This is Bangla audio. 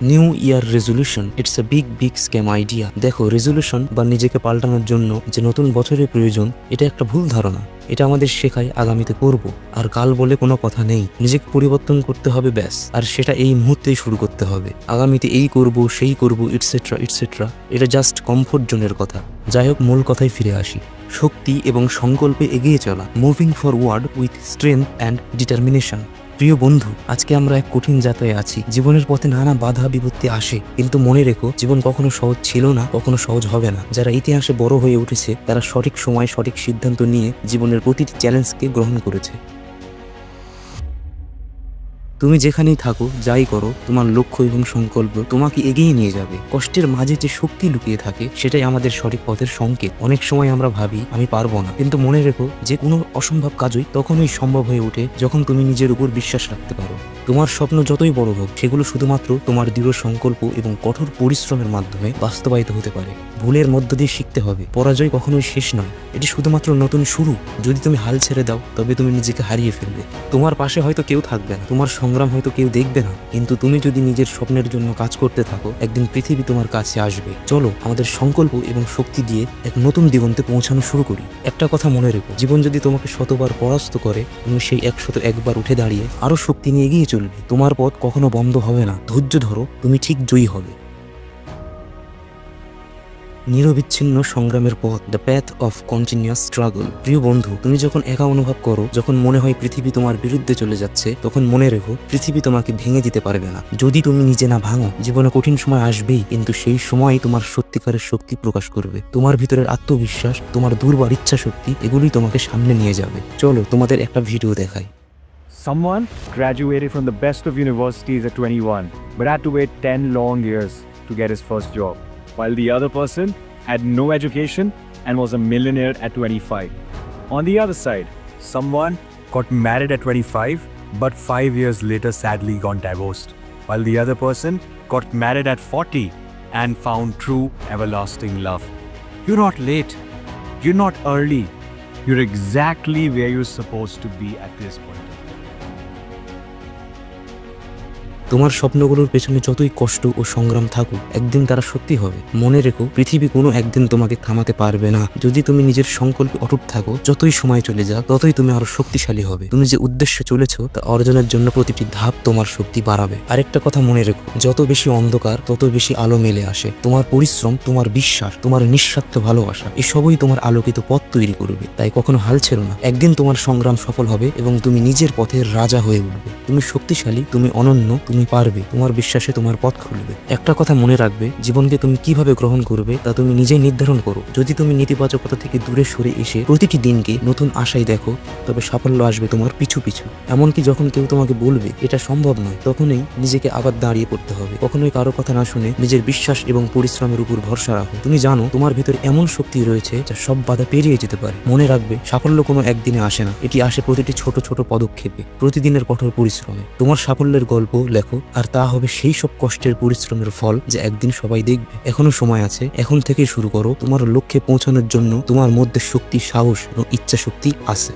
New year resolution it's a big scam idea. দেখো, রেজলিউশন বা নিজেকে পাল্টানোর জন্য যে নতুন বছরের প্রয়োজন, এটা একটা ভুল ধারণা। এটা আমাদের শেখায় আগামীতে করব, আর কাল বলে কোনো কথা নেই। নিজেকে পরিবর্তন করতে হবে ব্যাস, আর সেটা এই মুহূর্তেই শুরু করতে হবে। আগামীতে এই করব, সেই করব, ইটসেট্রা এটা জাস্ট কমফোর্ট জোনের কথা। যাই হোক, মূল কথায় ফিরে আসি। শক্তি এবং সংকল্পে এগিয়ে চলা, moving forward with strength and determination. প্রিয় বন্ধু, আজকে আমরা এক কঠিন যাত্রায় আছি। জীবনের পথে নানা বাধা বিপত্তি আসে, কিন্তু মনে রেখো, জীবন কখনো সহজ ছিল না, কখনো সহজ হবে না। যারা ইতিহাসে বড় হয়ে উঠেছে, তারা সঠিক সময় সঠিক সিদ্ধান্ত নিয়ে জীবনের প্রতিটি চ্যালেঞ্জকে গ্রহণ করেছে। তুমি যেখানেই থাকো, যাই করো, তোমার লক্ষ্য এবং সংকল্প তোমাকে এগিয়ে নিয়ে যাবে। কষ্টের মাঝে যে শক্তি লুকিয়ে থাকে, সেটাই আমাদের সঠিক পথের সংকেত। অনেক সময় আমরা ভাবি আমি পারবো না, কিন্তু মনে রেখো, যে কোনো অসম্ভব কাজই তখনই সম্ভব হয়ে ওঠে যখন তুমি নিজের উপর বিশ্বাস রাখতে পারো। তোমার স্বপ্ন যতই বড় হোক, সেগুলো শুধুমাত্র তোমার দৃঢ় সংকল্প এবং কঠোর পরিশ্রমের মাধ্যমে বাস্তবায়িত হতে পারে। ভুলের মধ্য দিয়ে শিখতে হবে। পরাজয় কখনোই শেষ নয়, এটি শুধুমাত্র নতুন শুরু। যদি তুমি হাল ছেড়ে দাও, তবে তুমি নিজেকে হারিয়ে ফেলবে। তোমার পাশে হয়তো কেউ থাকবে না, তোমার সংগ্রাম হয়তো কেউ দেখবে না, কিন্তু তুমি যদি নিজের স্বপ্নের জন্য কাজ করতে থাকো, একদিন পৃথিবী তোমার কাছে আসবে। চলো, আমাদের সংকল্প এবং শক্তি দিয়ে এক নতুন দিগন্তে পৌঁছানো শুরু করি। একটা কথা মনে রেখো, জীবন যদি তোমাকে শতবার পরাস্ত করে, তুমি সেই 101বার উঠে দাঁড়িয়ে আরো শক্তি নিয়ে এগিয়ে চলবে। তোমার পথ কখনো বন্ধ হবে না। ধৈর্য ধরো, তুমি ঠিক জয়ী হবে। নিরবিচ্ছিন্ন সংগ্রামের পথ, the path of continuous struggle. প্রিয় বন্ধু, তুমি যখন একা অনুভব করো, যখন মনে হয় পৃথিবী তোমার বিরুদ্ধে চলে যাচ্ছে, তখন মনে রেখো, পৃথিবী তোমাকে ভেঙে দিতে পারবে না। যদি তুমি নিজে না ভাঙো, জীবনে কঠিন সময় আসবেই, কিন্তু সেই সময় তোমার সত্যিকারের শক্তি প্রকাশ করবে। তোমার ভিতরের আত্মবিশ্বাস, তোমার দুর্বার ইচ্ছা শক্তি, এগুলোই তোমাকে সামনে নিয়ে যাবে। চলো, তোমাদের একটা ভিডিও দেখাই। Someone graduated from the best of universities at 21, but had to wait 10 long years to get his first job, while the other person had no education and was a millionaire at 25. On the other side, someone got married at 25, but 5 years later sadly got divorced, while the other person got married at 40 and found true everlasting love. You're not late, you're not early, you're exactly where you're supposed to be at this point. তোমার স্বপ্নগুলোর পেছনে যতই কষ্ট ও সংগ্রাম থাকুক, একদিন তারা সত্যি হবে। মনে রেখো, পৃথিবী কোনো একদিন তোমাকে থামাতে পারবে না। যদি তুমি নিজের সংকল্পে অটুট থাকো, যতই সময় চলে যাক, ততই তুমি আরো শক্তিশালী হবে। তুমি যে উদ্দেশ্যে চলেছো, তা অর্জনের জন্য প্রতিটি ধাপ তোমার শক্তি বাড়াবে। আরেকটা কথা মনে রেখো, যত বেশি অন্ধকার, তত বেশি আলো মেলে আসে। তোমার পরিশ্রম, তোমার বিশ্বাস, তোমার নিঃস্বার্থ ভালোবাসা, এসবই তোমার আলোকিত পথ তৈরি করবে। তাই কখনো হাল ছেড়ো না। একদিন তোমার সংগ্রাম সফল হবে এবং তুমি নিজের পথের রাজা হয়ে উঠবে। তুমি শক্তিশালী, তুমি অনন্য, তুমি পারবে। তোমার বিশ্বাসে তোমার পথ খুলবে। একটা কথা মনে রাখবে, জীবনকে তুমি কিভাবে গ্রহণ করবে, তা তুমি নিজেই নির্ধারণ করো। যদি তুমি নেতিবাচকতা থেকে দূরে সরে এসে প্রতিটি দিনকে নতুন আশায় দেখো, তবে সাফল্য আসবে তোমার পিছু পিছু। এমনকি যখন কেউ তোমাকে বলবে এটা সম্ভব নয়, তখনই নিজেকে আবার দাঁড়িয়ে পড়তে হবে। কখনোই কারো কথা না শুনে নিজের বিশ্বাস এবং পরিশ্রমের উপর ভরসা রাখো। তুমি জানো, তোমার ভিতরে এমন শক্তি রয়েছে যা সব বাধা পেরিয়ে যেতে পারে। মনে রাখবে, সাফল্য কোনো একদিনে আসে না, এটি আসে প্রতিটি ছোট ছোট পদক্ষেপে, প্রতিদিনের কঠোর পরিশ্রমে। তোমার সাফল্যের গল্প লেখো, আর তা হবে সেই সব কষ্টের পরিশ্রমের ফল যা একদিন সবাই দেখবে। এখনো সময় আছে, এখন থেকেই শুরু করো। তোমার লক্ষ্যে পৌঁছানোর জন্য তোমার মধ্যে শক্তি, সাহস এবং ইচ্ছা শক্তি আছে।